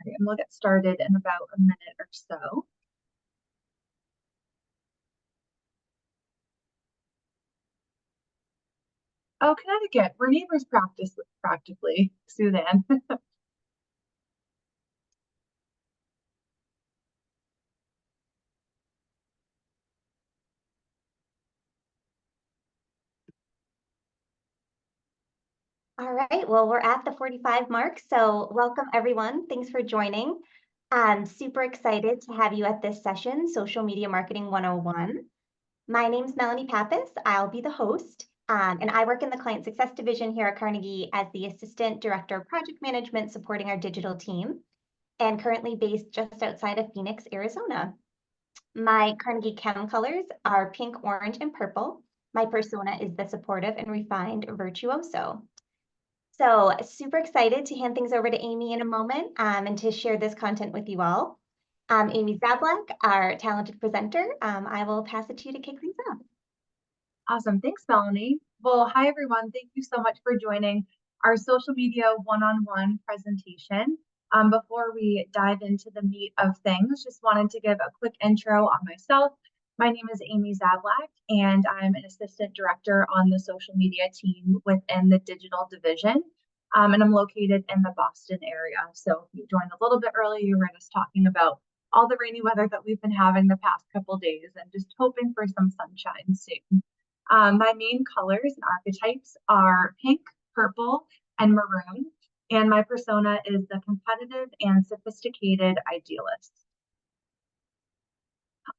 right, and we'll get started in about a minute or so. Oh, Connecticut, we're neighbors practically, Suzanne. All right, well, we're at the 45 mark, so welcome everyone. Thanks for joining. I'm super excited to have you at this session, Social Media Marketing 101. My name's Melanie Pappas. I'll be the host, and I work in the Client Success Division here at Carnegie as the Assistant Director of Project Management supporting our digital team, and currently based just outside of Phoenix, Arizona. My Carnegie Chem colors are pink, orange, and purple. My persona is the supportive and refined virtuoso. So super excited to hand things over to Amy in a moment and to share this content with you all. Amy Zablak, our talented presenter, I will pass it to you to kick things off. Awesome, thanks, Melanie. Well, hi everyone. Thank you so much for joining our social media one-on-one presentation. Before we dive into the meat of things, just wanted to give a quick intro on myself. My name is Amy Zablak, and I'm an assistant director on the social media team within the digital division. And I'm located in the Boston area. So if you joined a little bit early, you were just talking about all the rainy weather that we've been having the past couple days and just hoping for some sunshine soon. My main colors and archetypes are pink, purple, and maroon, and my persona is the competitive and sophisticated idealist.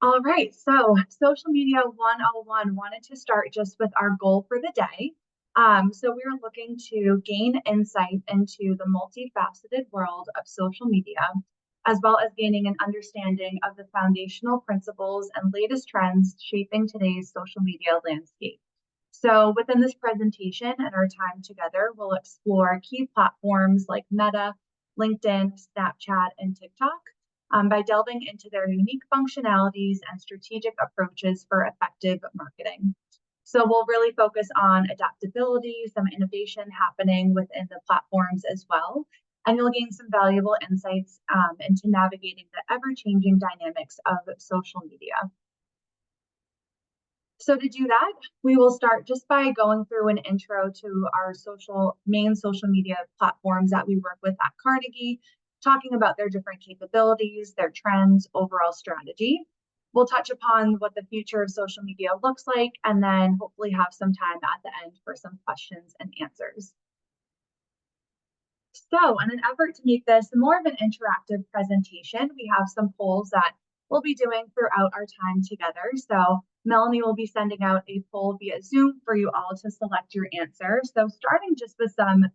All right, so Social Media 101 wanted to start just with our goal for the day. So we're looking to gain insight into the multifaceted world of social media, as well as gaining an understanding of the foundational principles and latest trends shaping today's social media landscape. So within this presentation and our time together, we'll explore key platforms like Meta, LinkedIn, Snapchat, and TikTok by delving into their unique functionalities and strategic approaches for effective marketing. So we'll really focus on adaptability, some innovation happening within the platforms as well, and you'll gain some valuable insights into navigating the ever-changing dynamics of social media. So to do that, we will start just by going through an intro to our main social media platforms that we work with at Carnegie, talking about their different capabilities, their trends, overall strategy. We'll touch upon what the future of social media looks like, and then hopefully have some time at the end for some questions and answers. So in an effort to make this more of an interactive presentation, we have some polls that we'll be doing throughout our time together. So Melanie will be sending out a poll via Zoom for you all to select your answer. So starting just with some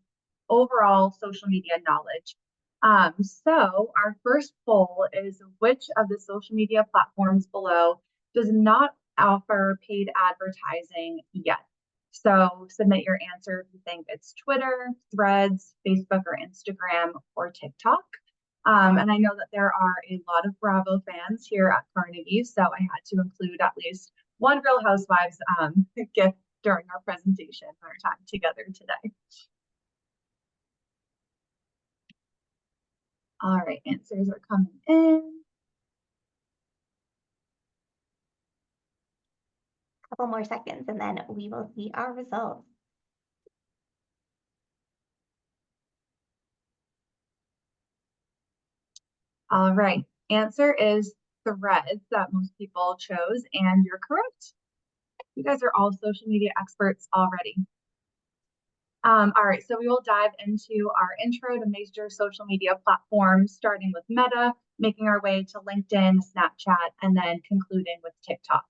overall social media knowledge. So our first poll is, which of the social media platforms below does not offer paid advertising yet? So submit your answer if you think it's Twitter, Threads, Facebook or Instagram, or TikTok. And I know that there are a lot of Bravo fans here at Carnegie, so I had to include at least one Real Housewives gift during our presentation, our time together today. All right, answers are coming in. A couple more seconds and then we will see our results. All right, answer is Threads that most people chose, and you're correct. You guys are all social media experts already. All right, so we will dive into our intro to major social media platforms, starting with Meta, making our way to LinkedIn, Snapchat, and then concluding with TikTok.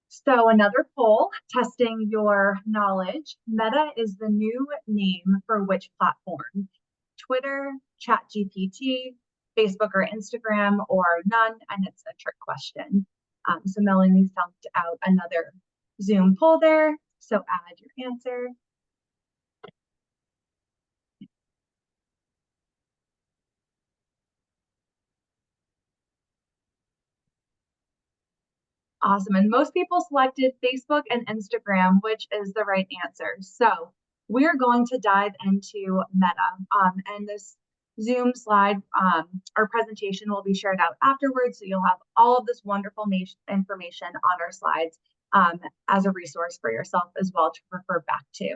So another poll, testing your knowledge. Meta is the new name for which platform? Twitter, ChatGPT, Facebook or Instagram, or none, and it's a trick question. So Melanie sent out another Zoom poll there, so add your answer. Awesome, and most people selected Facebook and Instagram, which is the right answer. So we're going to dive into Meta, and this Zoom slide or presentation will be shared out afterwards. So you'll have all of this wonderful information on our slides as a resource for yourself as well to refer back to.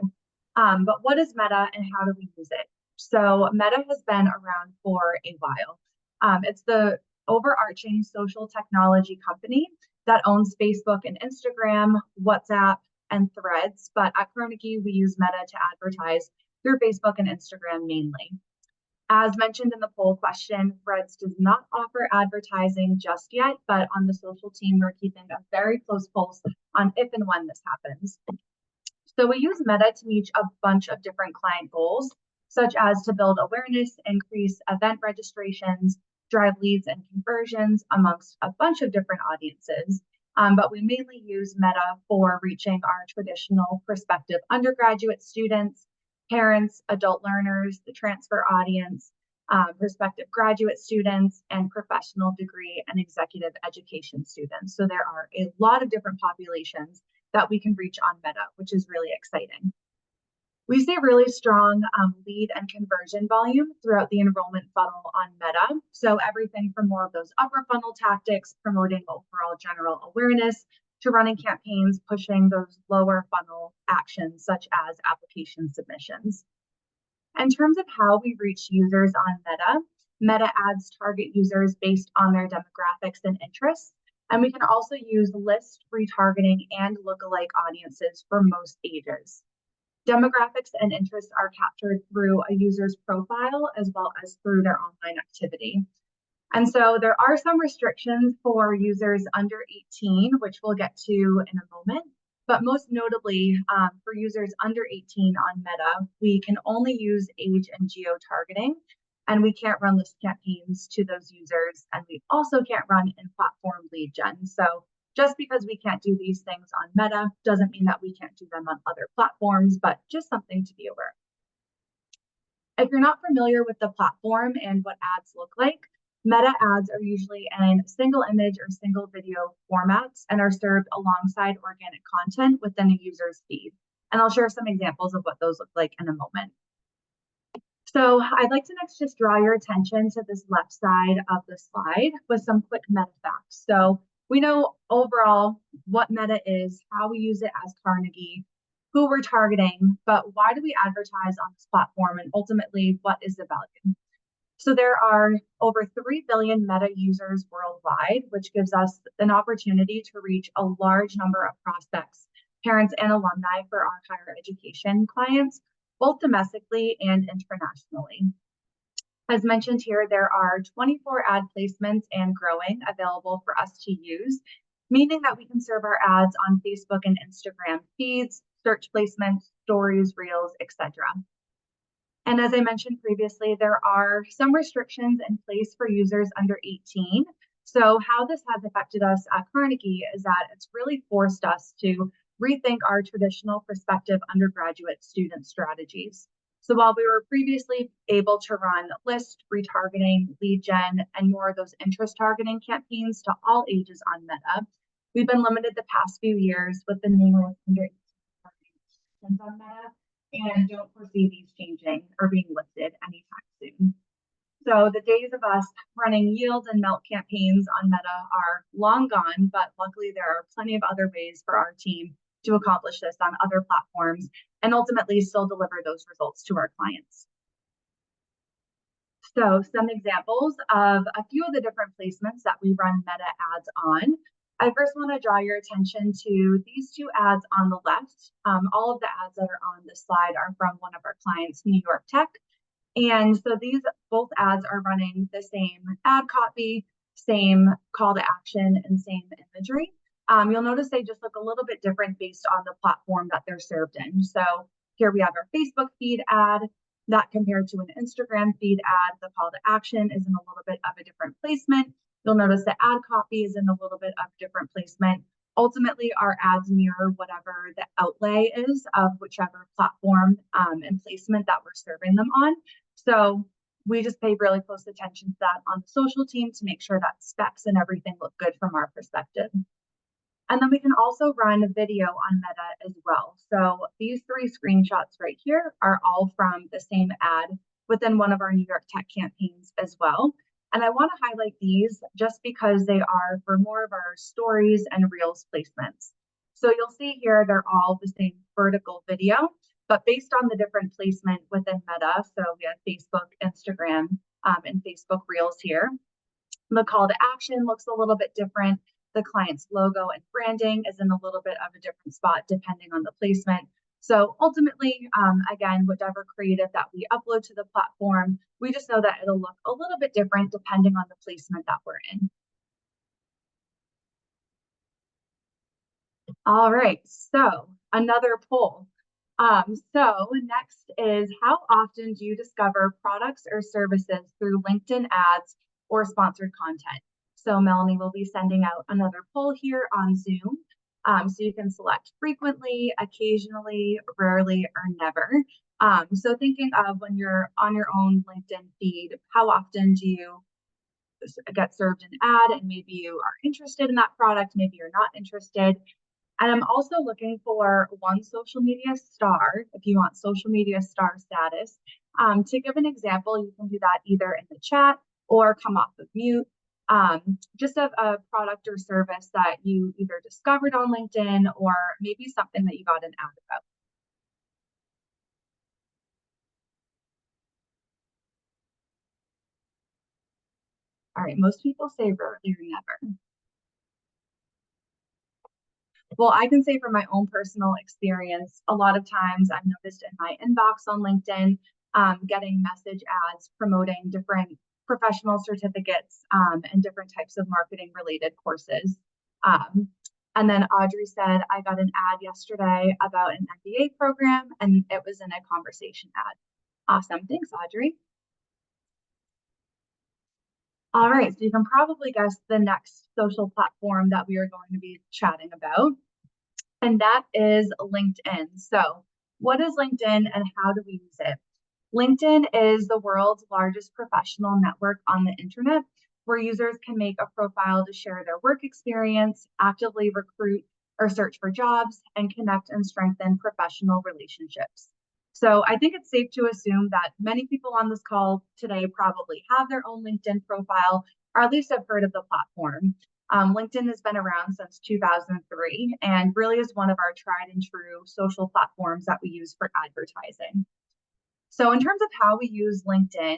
But what is Meta and how do we use it? So Meta has been around for a while. It's the overarching social technology company that owns Facebook and Instagram, WhatsApp, and Threads. But at Carnegie, we use Meta to advertise through Facebook and Instagram mainly. As mentioned in the poll question, Threads does not offer advertising just yet, but on the social team, we're keeping a very close pulse on if and when this happens. So we use Meta to meet a bunch of different client goals, such as to build awareness, increase event registrations, drive leads and conversions amongst a bunch of different audiences. But we mainly use Meta for reaching our traditional prospective undergraduate students, parents, adult learners, the transfer audience, prospective graduate students, and professional degree and executive education students. So there are a lot of different populations that we can reach on Meta, which is really exciting. We see really strong lead and conversion volume throughout the enrollment funnel on Meta. So everything from more of those upper funnel tactics, promoting overall general awareness, to running campaigns, pushing those lower funnel actions such as application submissions. In terms of how we reach users on Meta, Meta ads target users based on their demographics and interests. And we can also use list retargeting and lookalike audiences for most ages. Demographics and interests are captured through a user's profile as well as through their online activity. And so there are some restrictions for users under 18, which we'll get to in a moment. But most notably, for users under 18 on Meta, we can only use age and geo-targeting, and we can't run list campaigns to those users, and we also can't run in-platform lead gen. So just because we can't do these things on Meta doesn't mean that we can't do them on other platforms, but just something to be aware of. If you're not familiar with the platform and what ads look like, Meta ads are usually in single image or single video formats and are served alongside organic content within a user's feed. And I'll share some examples of what those look like in a moment. So I'd like to next just draw your attention to this left side of the slide with some quick Meta facts. So we know overall what Meta is, how we use it as Carnegie, who we're targeting, but why do we advertise on this platform, and ultimately, what is the value? So there are over 3 billion Meta users worldwide, which gives us an opportunity to reach a large number of prospects, parents, and alumni for our higher education clients, both domestically and internationally. As mentioned here, there are 24 ad placements and growing available for us to use, meaning that we can serve our ads on Facebook and Instagram feeds, search placements, stories, reels, etc. And as I mentioned previously, there are some restrictions in place for users under 18. So how this has affected us at Carnegie is that it's really forced us to rethink our traditional prospective undergraduate student strategies. So while we were previously able to run list, retargeting, lead gen, and more of those interest targeting campaigns to all ages on Meta, we've been limited the past few years with the numerous under 18 targeting on Meta, and don't foresee these changing or being lifted anytime soon. So the days of us running yield and melt campaigns on Meta are long gone, but luckily there are plenty of other ways for our team to accomplish this on other platforms and ultimately still deliver those results to our clients. So some examples of a few of the different placements that we run Meta ads on. I first want to draw your attention to these two ads on the left. All of the ads that are on this slide are from one of our clients, New York Tech. And so these both ads are running the same ad copy, same call to action, and same imagery. You'll notice they just look a little bit different based on the platform that they're served in. So here we have our Facebook feed ad that compared to an Instagram feed ad. The call to action is in a little bit of a different placement. You'll notice the ad copy is in a little bit of different placement. Ultimately, our ads mirror whatever the outlay is of whichever platform and placement that we're serving them on. So we just pay really close attention to that on the social team to make sure that specs and everything look good from our perspective. And then we can also run a video on Meta as well. So these 3 screenshots right here are all from the same ad within one of our New York Tech campaigns as well. And I want to highlight these just because they are for more of our stories and reels placements. So you'll see here, they're all the same vertical video, but based on the different placement within Meta. So we have Facebook, Instagram, and Facebook Reels here. The call to action looks a little bit different. The client's logo and branding is in a little bit of a different spot depending on the placement. So ultimately, again, whatever creative that we upload to the platform, we just know that it'll look a little bit different depending on the placement that we're in. All right, so another poll. So next is, how often do you discover products or services through LinkedIn ads or sponsored content? So Melanie will be sending out another poll here on Zoom. So you can select frequently, occasionally, rarely, or never. So thinking of when you're on your own LinkedIn feed, how often do you get served an ad and maybe you are interested in that product, maybe you're not interested. And I'm also looking for one social media star, if you want social media star status. To give an example, you can do that either in the chat or come off of mute. Just a product or service that you either discovered on LinkedIn or maybe something that you got an ad about. All right, most people say rarely or never. Well, I can say from my own personal experience, a lot of times I've noticed in my inbox on LinkedIn, getting message ads promoting different professional certificates and different types of marketing related courses. And then Audrey said, I got an ad yesterday about an MBA program and it was in a conversation ad. Awesome. Thanks, Audrey. All right, so you can probably guess the next social platform that we are going to be chatting about, and that is LinkedIn. So what is LinkedIn and how do we use it? LinkedIn is the world's largest professional network on the internet, where users can make a profile to share their work experience, actively recruit or search for jobs, and connect and strengthen professional relationships. So I think it's safe to assume that many people on this call today probably have their own LinkedIn profile, or at least have heard of the platform. LinkedIn has been around since 2003 and really is one of our tried and true social platforms that we use for advertising. So in terms of how we use LinkedIn,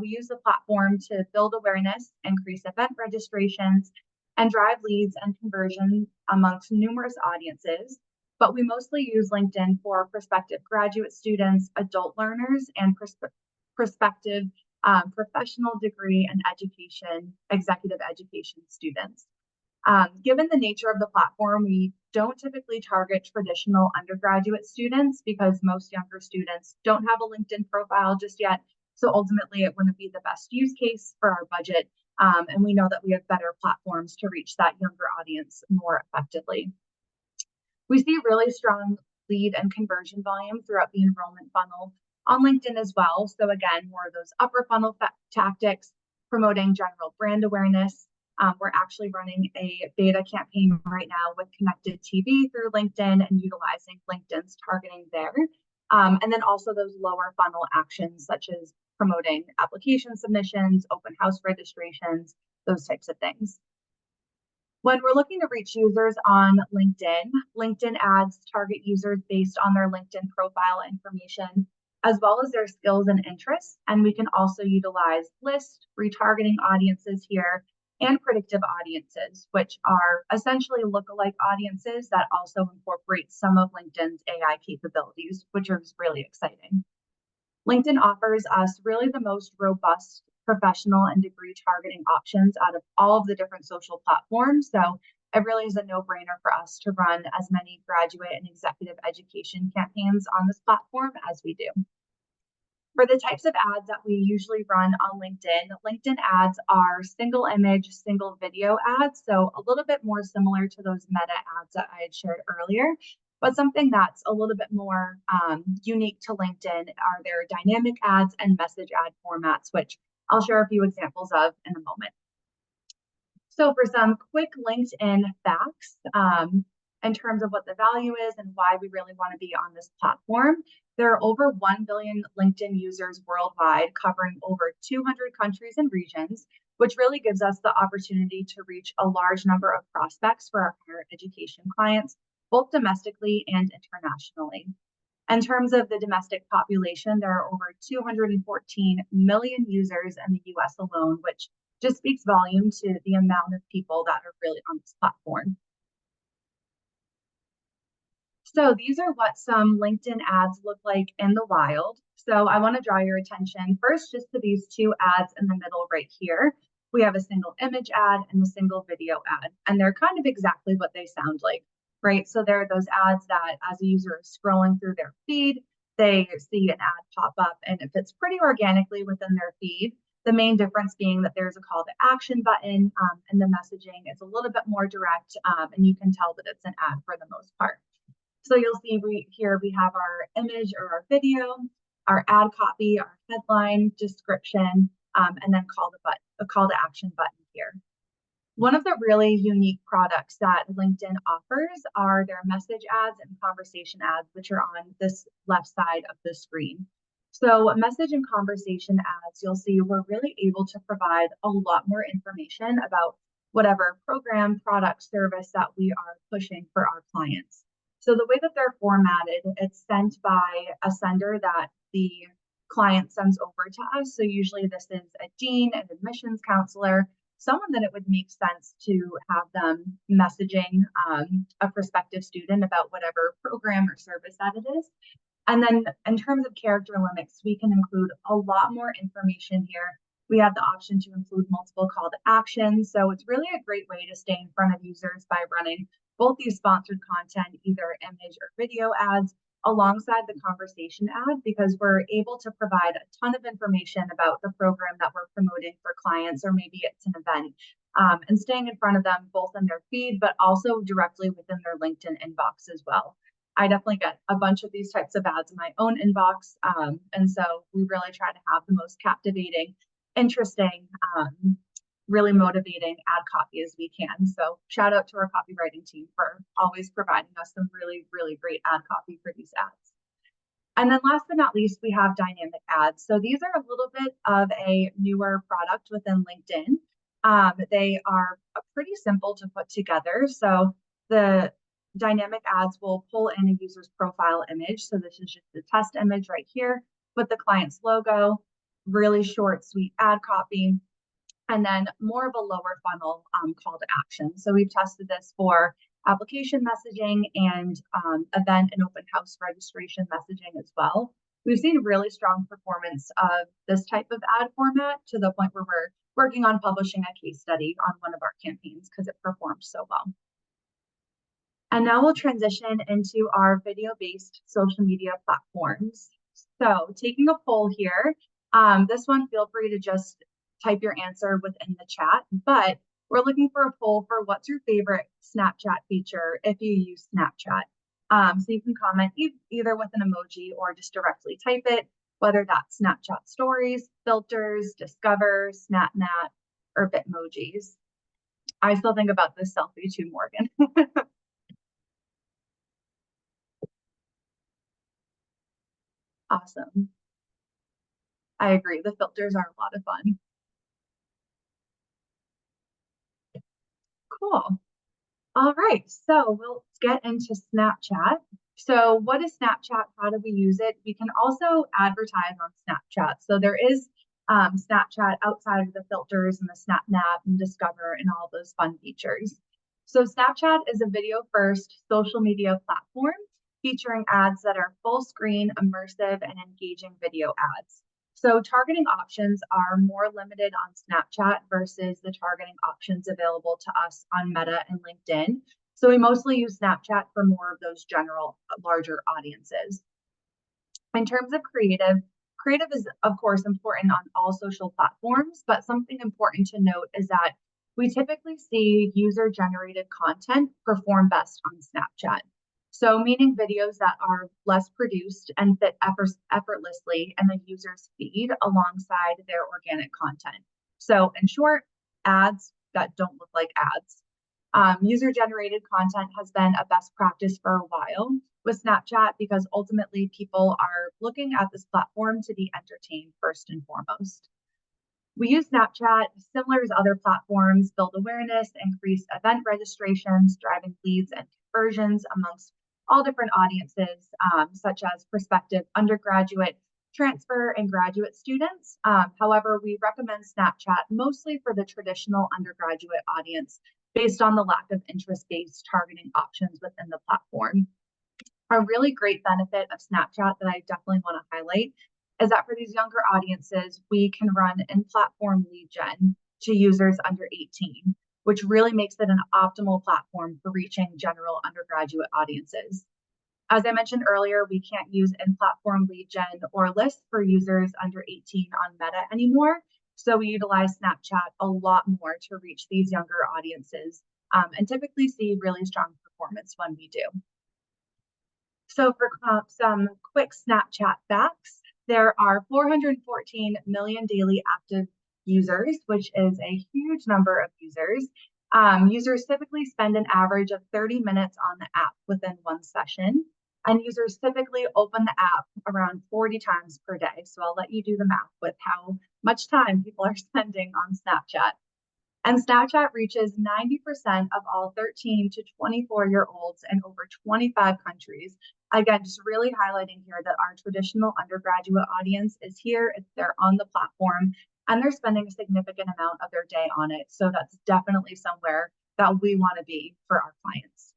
we use the platform to build awareness, increase event registrations, and drive leads and conversion amongst numerous audiences. But we mostly use LinkedIn for prospective graduate students, adult learners, and prospective professional degree and executive education students. Given the nature of the platform, we don't typically target traditional undergraduate students because most younger students don't have a LinkedIn profile just yet. So ultimately, it wouldn't be the best use case for our budget. And we know that we have better platforms to reach that younger audience more effectively. We see really strong lead and conversion volume throughout the enrollment funnel on LinkedIn as well. So again, more of those upper funnel tactics, promoting general brand awareness. We're actually running a beta campaign right now with connected TV through LinkedIn and utilizing LinkedIn's targeting there. And then also those lower funnel actions such as promoting application submissions, open house registrations, those types of things. When we're looking to reach users on LinkedIn, LinkedIn ads target users based on their LinkedIn profile information, as well as their skills and interests. And we can also utilize list, retargeting audiences here, and predictive audiences, which are essentially lookalike audiences that also incorporate some of LinkedIn's AI capabilities, which is really exciting. LinkedIn offers us really the most robust professional and degree targeting options out of all of the different social platforms. So it really is a no-brainer for us to run as many graduate and executive education campaigns on this platform as we do. For the types of ads that we usually run on LinkedIn, LinkedIn ads are single image, single video ads. So a little bit more similar to those meta ads that I had shared earlier, but something that's a little bit more unique to LinkedIn are their dynamic ads and message ad formats, which I'll share a few examples of in a moment. So for some quick LinkedIn facts, in terms of what the value is and why we really want to be on this platform. There are over 1 billion LinkedIn users worldwide, covering over 200 countries and regions, which really gives us the opportunity to reach a large number of prospects for our higher education clients, both domestically and internationally. In terms of the domestic population, there are over 214 million users in the US alone, which just speaks volume to the amount of people that are really on this platform. So these are what some LinkedIn ads look like in the wild. So I want to draw your attention first just to these two ads in the middle right here. We have a single image ad and a single video ad, and they're kind of exactly what they sound like, right? So there are those ads that as a user is scrolling through their feed, they see an ad pop up and it fits pretty organically within their feed. The main difference being that there's a call to action button and the messaging is a little bit more direct, and you can tell that it's an ad for the most part. So you'll see here we have our image or our video, our ad copy, our headline, description, and then a call to action button here. One of the really unique products that LinkedIn offers are their message ads and conversation ads, which are on this left side of the screen. So message and conversation ads, you'll see we're really able to provide a lot more information about whatever program, product, service that we are pushing for our clients. So the way that they're formatted, it's sent by a sender that the client sends over to us. So usually this is a dean, an admissions counselor, someone that it would make sense to have them messaging a prospective student about whatever program or service that it is. And then in terms of character limits, we can include a lot more information here. We have the option to include multiple call to actions. So it's really a great way to stay in front of users by running both these sponsored content, either image or video ads, alongside the conversation ad, because we're able to provide a ton of information about the program that we're promoting for clients, or maybe it's an event, and staying in front of them both in their feed, but also directly within their LinkedIn inbox as well. I definitely get a bunch of these types of ads in my own inbox. And so we really try to have the most captivating, interesting, really motivating ad copy as we can. So shout out to our copywriting team for always providing us some really, really great ad copy for these ads. And then last but not least, we have dynamic ads. So these are a little bit of a newer product within LinkedIn. They are pretty simple to put together. So the dynamic ads will pull in a user's profile image. So this is just the test image right here with the client's logo, really short, sweet ad copy, and then more of a lower funnel call to action. So we've tested this for application messaging and event and open house registration messaging as well. We've seen really strong performance of this type of ad format to the point where we're working on publishing a case study on one of our campaigns because it performed so well. And now we'll transition into our video-based social media platforms. So taking a poll here, this one, feel free to just type your answer within the chat, but we're looking for a poll for what's your favorite Snapchat feature if you use Snapchat. So you can comment either with an emoji or just directly type it, whether that's Snapchat stories, filters, Discover, SnapMap, or Bitmojis. I still think about this selfie too, Morgan. Awesome. I agree. The filters are a lot of fun. Cool. All right, so we'll get into Snapchat. So what is Snapchat? How do we use it? We can also advertise on Snapchat. So there is Snapchat outside of the filters and the SnapMap and Discover and all those fun features. So Snapchat is a video-first social media platform featuring ads that are full screen, immersive, and engaging video ads. So targeting options are more limited on Snapchat versus the targeting options available to us on Meta and LinkedIn. So we mostly use Snapchat for more of those general, larger audiences. In terms of creative is of course important on all social platforms, but something important to note is that we typically see user-generated content perform best on Snapchat. So meaning videos that are less produced and fit effortlessly in the user's feed alongside their organic content. So in short, ads that don't look like ads. User-generated content has been a best practice for a while with Snapchat because ultimately people are looking at this platform to be entertained first and foremost. We use Snapchat, similar as other platforms, build awareness, increase event registrations, driving leads and conversions amongst all different audiences, such as prospective undergraduate, transfer, and graduate students. However, we recommend Snapchat mostly for the traditional undergraduate audience based on the lack of interest-based targeting options within the platform. A really great benefit of Snapchat that I definitely want to highlight is that for these younger audiences, we can run in-platform lead gen to users under 18, which really makes it an optimal platform for reaching general undergraduate audiences. As I mentioned earlier, we can't use in-platform lead gen or lists for users under 18 on Meta anymore. So we utilize Snapchat a lot more to reach these younger audiences and typically see really strong performance when we do. So for some quick Snapchat facts, there are 414 million daily active users, which is a huge number of users. Users typically spend an average of 30 minutes on the app within one session, and users typically open the app around 40 times per day. So I'll let you do the math with how much time people are spending on Snapchat. And Snapchat reaches 90% of all 13 to 24-year-olds in over 25 countries. Again, just really highlighting here that our traditional undergraduate audience is here, they're on the platform, and they're spending a significant amount of their day on it. So that's definitely somewhere that we want to be for our clients.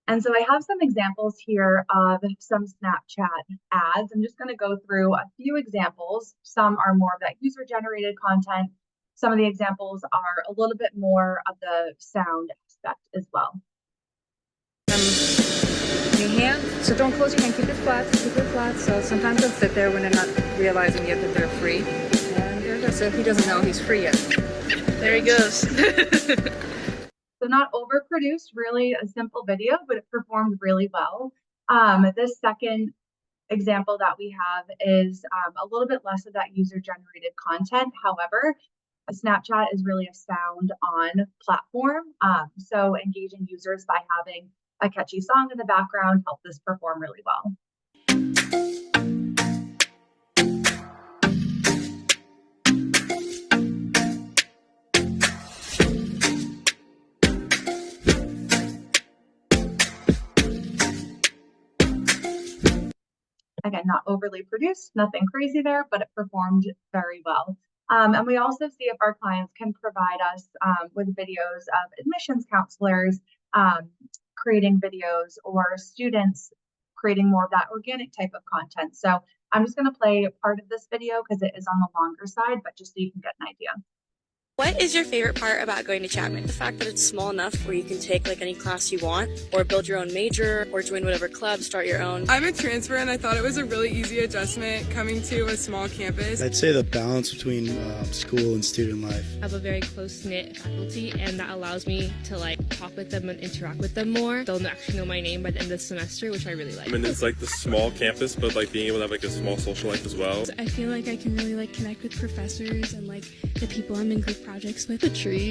And so I have some examples here of some Snapchat ads. I'm just going to go through a few examples. Some are more of that user-generated content. Some of the examples are a little bit more of the sound aspect as well. Your hand, so don't close your hand, keep it flat, so sometimes they'll sit there when they're not realizing yet that they're free. And there it goes, so he doesn't know he's free yet. There he goes. So not overproduced, really a simple video, but it performed really well. This second example that we have is a little bit less of that user-generated content. However, Snapchat is really a sound-on platform. So engaging users by having a catchy song in the background helped this perform really well. Again, not overly produced, nothing crazy there, but it performed very well. And we also see if our clients can provide us with videos of admissions counselors creating videos or students creating more of that organic type of content. So I'm just going to play part of this video because it is on the longer side, but just so you can get an idea. What is your favorite part about going to Chapman? The fact that it's small enough where you can take like any class you want, or build your own major, or join whatever club, start your own. I'm a transfer and I thought it was a really easy adjustment coming to a small campus. I'd say the balance between school and student life. I have a very close-knit faculty, and that allows me to like talk with them and interact with them more. They'll actually know my name by the end of the semester, which I really like. And it's like the small campus, but like being able to have like a small social life as well. I feel like I can really like connect with professors and like the people I'm in group projects with. The tree.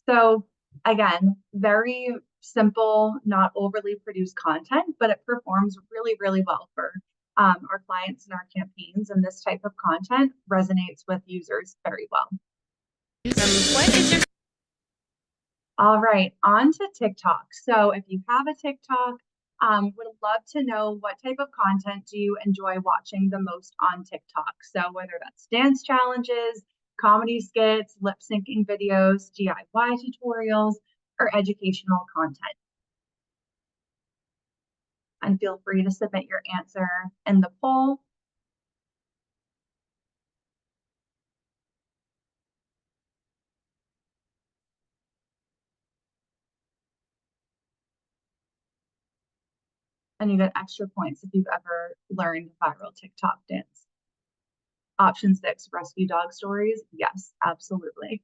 So again, very simple, not overly produced content, but it performs really, really well for our clients and our campaigns. And this type of content resonates with users very well. What is your All right, on to TikTok. So if you have a TikTok, would love to know what type of content do you enjoy watching the most on TikTok? So whether that's dance challenges, comedy skits, lip syncing videos, DIY tutorials, or educational content. And feel free to submit your answer in the poll. And you get extra points if you've ever learned viral TikTok dance. Option 6, rescue dog stories. Yes, absolutely.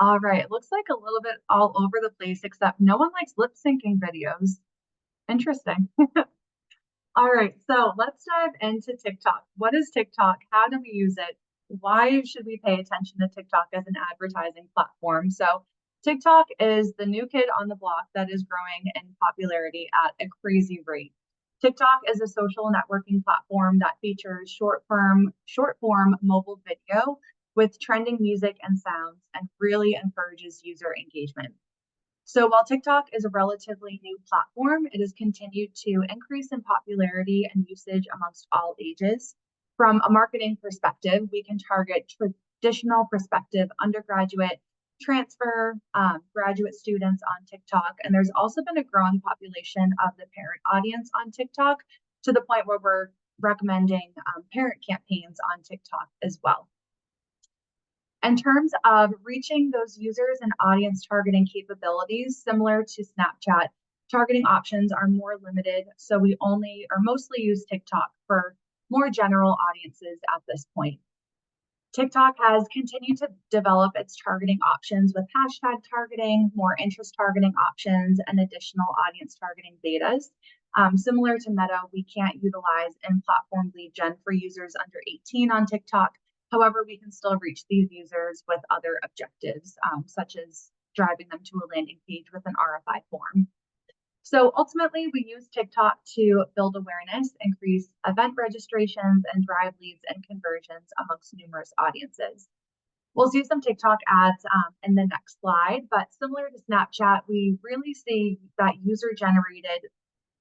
All right, it looks like a little bit all over the place, except no one likes lip syncing videos. Interesting. All right, so let's dive into TikTok. What is TikTok? How do we use it? why should we pay attention to TikTok as an advertising platform? So TikTok is the new kid on the block that is growing in popularity at a crazy rate. TikTok is a social networking platform that features short form mobile video with trending music and sounds and really encourages user engagement. So while TikTok is a relatively new platform, it has continued to increase in popularity and usage amongst all ages. From a marketing perspective, we can target traditional prospective undergraduate, transfer, graduate students on TikTok. And there's also been a growing population of the parent audience on TikTok to the point where we're recommending parent campaigns on TikTok as well. In terms of reaching those users and audience targeting capabilities, similar to Snapchat, targeting options are more limited. So we only or mostly use TikTok for more general audiences at this point. TikTok has continued to develop its targeting options with hashtag targeting, more interest targeting options, and additional audience targeting betas. Similar to Meta, we can't utilize in-platform lead gen for users under 18 on TikTok. However, we can still reach these users with other objectives, such as driving them to a landing page with an RFI form. So ultimately, we use TikTok to build awareness, increase event registrations, and drive leads and conversions amongst numerous audiences. We'll see some TikTok ads in the next slide, but similar to Snapchat, we really see that user-generated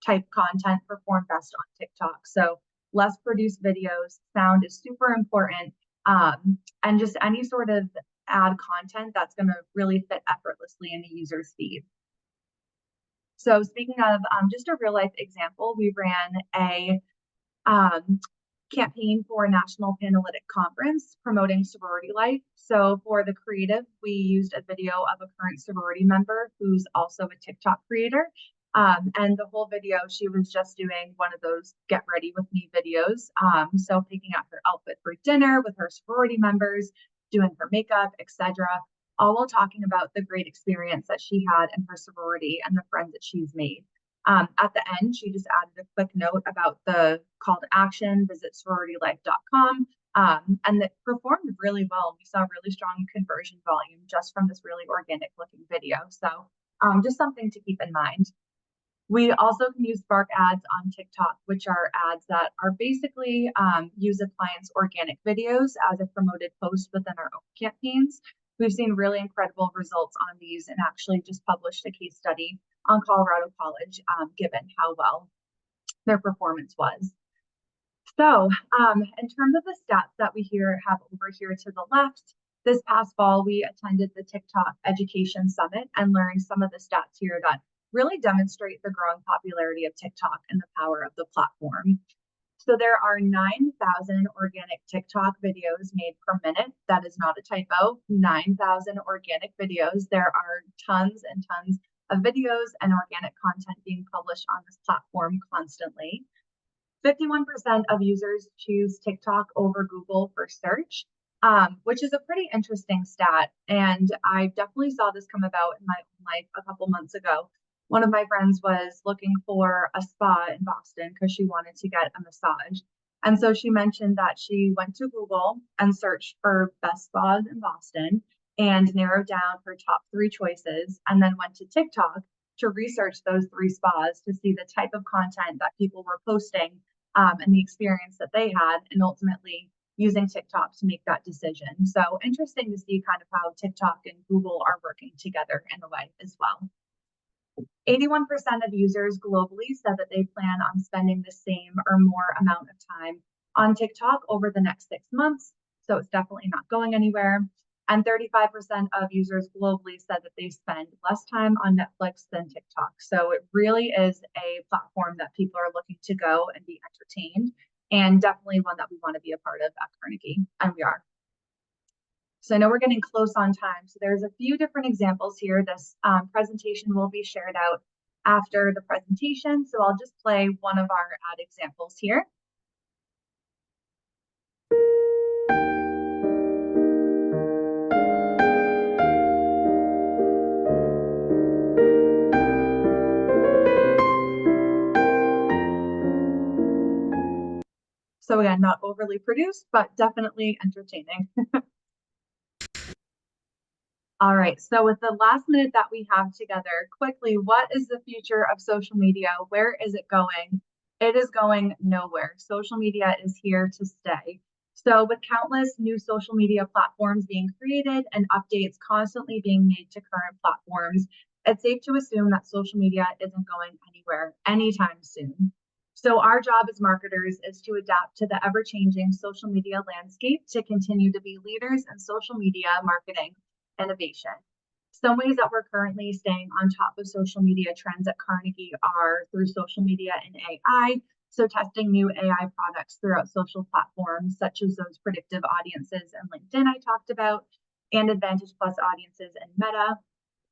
type content perform best on TikTok. So less produced videos, sound is super important, and just any sort of ad content that's going to really fit effortlessly in the user's feed. So speaking of just a real life example, we ran a campaign for a national Panhellenic conference promoting sorority life. So for the creative, we used a video of a current sorority member who's also a TikTok creator. And the whole video, she was just doing one of those get ready with me videos. So picking out her outfit for dinner with her sorority members, doing her makeup, etc., all while talking about the great experience that she had in her sorority and the friends that she's made. At the end, she just added a quick note about the call to action, visit sororitylife.com, and it performed really well. We saw really strong conversion volume just from this really organic looking video. So just something to keep in mind. We also can use Spark ads on TikTok, which are ads that are basically use a client's organic videos as a promoted post within our own campaigns. We've seen really incredible results on these and actually just published a case study on Colorado College, given how well their performance was. So in terms of the stats that we have over here to the left, this past fall, we attended the TikTok Education Summit and learned some of the stats here that really demonstrate the growing popularity of TikTok and the power of the platform. So there are 9,000 organic TikTok videos made per minute. That is not a typo, 9,000 organic videos. There are tons and tons of videos and organic content being published on this platform constantly. 51% of users choose TikTok over Google for search, which is a pretty interesting stat. And I definitely saw this come about in my own life a couple months ago. One of my friends was looking for a spa in Boston because she wanted to get a massage. And so she mentioned that she went to Google and searched for best spas in Boston and narrowed down her top 3 choices, and then went to TikTok to research those 3 spas to see the type of content that people were posting and the experience that they had, and ultimately using TikTok to make that decision. So interesting to see kind of how TikTok and Google are working together in a way as well. 81% of users globally said that they plan on spending the same or more amount of time on TikTok over the next 6 months. So it's definitely not going anywhere. And 35% of users globally said that they spend less time on Netflix than TikTok. So it really is a platform that people are looking to go and be entertained, and definitely one that we want to be a part of at Carnegie, and we are. So I know we're getting close on time. So there's a few different examples here. This presentation will be shared out after the presentation. So I'll just play one of our ad examples here. So again, not overly produced, but definitely entertaining. All right, so with the last minute that we have together, quickly, what is the future of social media? Where is it going? It is going nowhere. Social media is here to stay. So with countless new social media platforms being created and updates constantly being made to current platforms, it's safe to assume that social media isn't going anywhere anytime soon. So our job as marketers is to adapt to the ever-changing social media landscape to continue to be leaders in social media marketing innovation. Some ways that we're currently staying on top of social media trends at Carnegie are through social media and AI. So testing new AI products throughout social platforms, such as those predictive audiences and LinkedIn I talked about, and Advantage Plus audiences and Meta,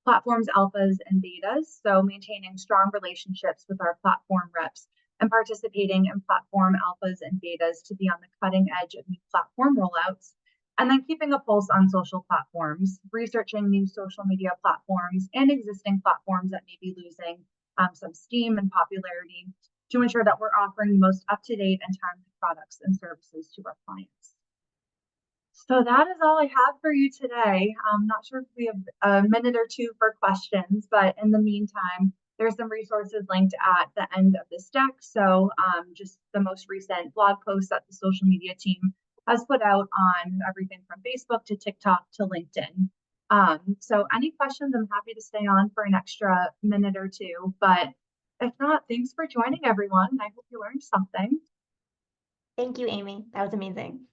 platforms alphas and betas. So maintaining strong relationships with our platform reps and participating in platform alphas and betas to be on the cutting edge of new platform rollouts. And then keeping a pulse on social platforms, researching new social media platforms and existing platforms that may be losing some steam and popularity to ensure that we're offering the most up-to-date and timely products and services to our clients. So that is all I have for you today. I'm not sure if we have a minute or two for questions, but in the meantime, there's some resources linked at the end of this deck. So just the most recent blog post that the social media team has put out on everything from Facebook to TikTok to LinkedIn. So any questions, I'm happy to stay on for an extra minute or two, but if not, thanks for joining everyone. I hope you learned something. Thank you, Amy. That was amazing.